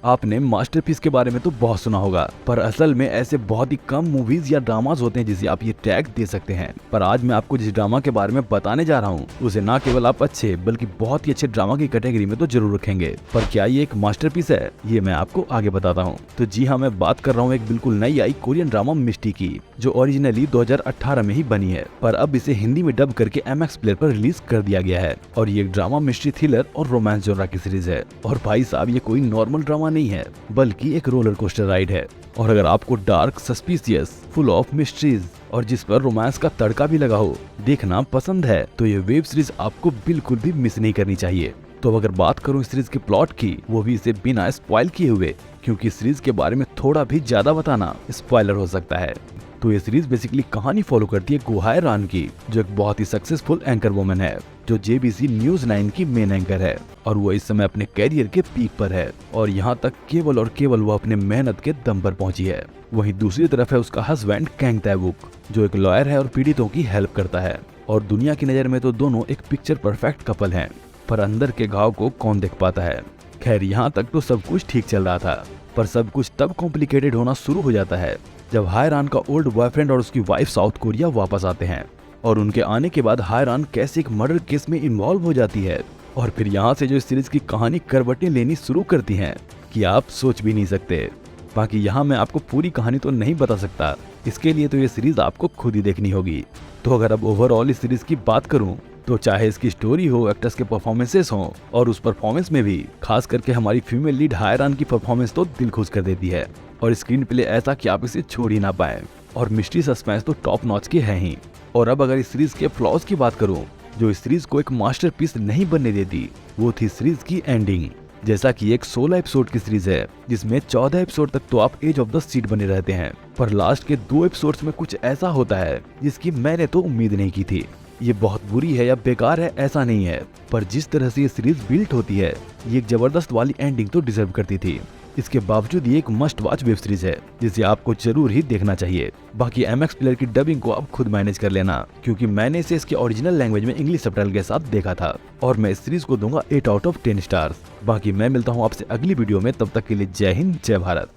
आपने मास्टरपीस के बारे में तो बहुत सुना होगा, पर असल में ऐसे बहुत ही कम मूवीज या ड्रामाज होते हैं जिसे आप ये टैग दे सकते हैं। पर आज मैं आपको जिस ड्रामा के बारे में बताने जा रहा हूँ उसे ना केवल आप अच्छे बल्कि बहुत ही अच्छे ड्रामा की कैटेगरी में तो जरूर रखेंगे। पर क्या ये एक मास्टरपीस है, ये मैं आपको आगे बताता हूँ। तो जी हाँ, मैं बात कर रहा हूँ एक बिल्कुल नई आई कोरियन ड्रामा मिस्टी की, जो ओरिजिनली 2018 में ही बनी है, पर अब इसे हिंदी में डब करके MX प्लेयर पर रिलीज कर दिया गया है। और ये एक ड्रामा, मिस्ट्री, थ्रिलर और रोमांस जोनरा की सीरीज है। और भाई साहब, ये कोई नॉर्मल ड्रामा नहीं है बल्कि एक रोलर कोस्टर राइड है। और अगर आपको dark, suspicious, full of mysteries और जिस पर रोमांस का तड़का भी लगा हो देखना पसंद है तो ये वेब सीरीज आपको बिल्कुल भी मिस नहीं करनी चाहिए। तो अगर बात करूं इस सीरीज के प्लॉट की, वो भी इसे बिना स्पॉइल किए हुए, क्योंकि इस सीरीज के बारे में थोड़ा भी ज्यादा बताना स्पॉइलर हो सकता है। तो ये सीरीज बेसिकली कहानी फॉलो करती है गुहाय रान की, जो एक बहुत ही सक्सेसफुल एंकर वुमन है, जो JBC न्यूज 9 की मेन एंकर है। और वो इस समय अपने कैरियर के पीक पर है और यहाँ तक केवल और केवल वो अपने मेहनत के दम पर पहुंची है। वहीं दूसरी तरफ है उसका हस्बैंड कैंग तैवुक, जो एक लॉयर है और पीड़ितों की हेल्प करता है। और दुनिया की नजर में तो दोनों एक पिक्चर परफेक्ट कपल हैं, पर अंदर के घाव को कौन देख पाता है। खैर, यहाँ तक तो सब कुछ ठीक चल रहा था, पर सब कुछ तब कॉम्प्लिकेटेड होना शुरू हो जाता है जब हायरान का ओल्ड बॉयफ्रेंड और उसकी वाइफ साउथ कोरिया वापस आते हैं। और उनके आने के बाद हायरान कैसे एक मर्डर केस में इन्वॉल्व हो जाती है। और फिर यहाँ से जो इस सीरीज की कहानी करवटें लेनी शुरू करती हैं कि आप सोच भी नहीं सकते। बाकी यहाँ मैं आपको पूरी कहानी तो नहीं बता सकता, इसके लिए तो ये सीरीज आपको खुद ही देखनी होगी। तो अगर अब ओवरऑल इस सीरीज की बात करूँ तो चाहे इसकी स्टोरी हो, एक्टर्स के परफॉर्मेंसेस हो, और उस परफॉर्मेंस में भी खास करके हमारी फीमेल लीड हायरान की परफॉर्मेंस तो दिल खुश कर देती है। और स्क्रीन प्ले ऐसा कि आप इसे छोड़ ही ना पाए। और मिस्ट्री सस्पेंस तो टॉप नॉच के है ही। और अब अगर इस सीरीज के फ्लॉज की बात करूं, जो इस सीरीज को एक मास्टरपीस नहीं बनने देती, वो थी सीरीज की एंडिंग। जैसा कि एक 16 एपिसोड की सीरीज है जिसमें 14 एपिसोड तक तो आप एज ऑफ द सीट बने रहते हैं, पर लास्ट के 2 एपिसोड्स में कुछ ऐसा होता है जिसकी मैंने तो उम्मीद नहीं की थी। ये बहुत बुरी है या बेकार है ऐसा नहीं है, पर जिस तरह से ये सीरीज बिल्ट होती है, ये एक जबरदस्त वाली एंडिंग तो डिजर्व करती थी। इसके बावजूद ये एक मस्ट वॉच वेब सीरीज है जिसे आपको जरूर ही देखना चाहिए। बाकी MX प्लेयर की डबिंग को आप खुद मैनेज कर लेना, क्योंकि मैंने इसे इसके ओरिजिनल लैंग्वेज में इंग्लिश सबटाइटल के साथ देखा था। और मैं इस सीरीज को दूंगा 8 आउट ऑफ 10 स्टार्स। बाकी मैं मिलता हूँ आपसे अगली वीडियो में, तब तक के लिए जय हिंद, जय भारत।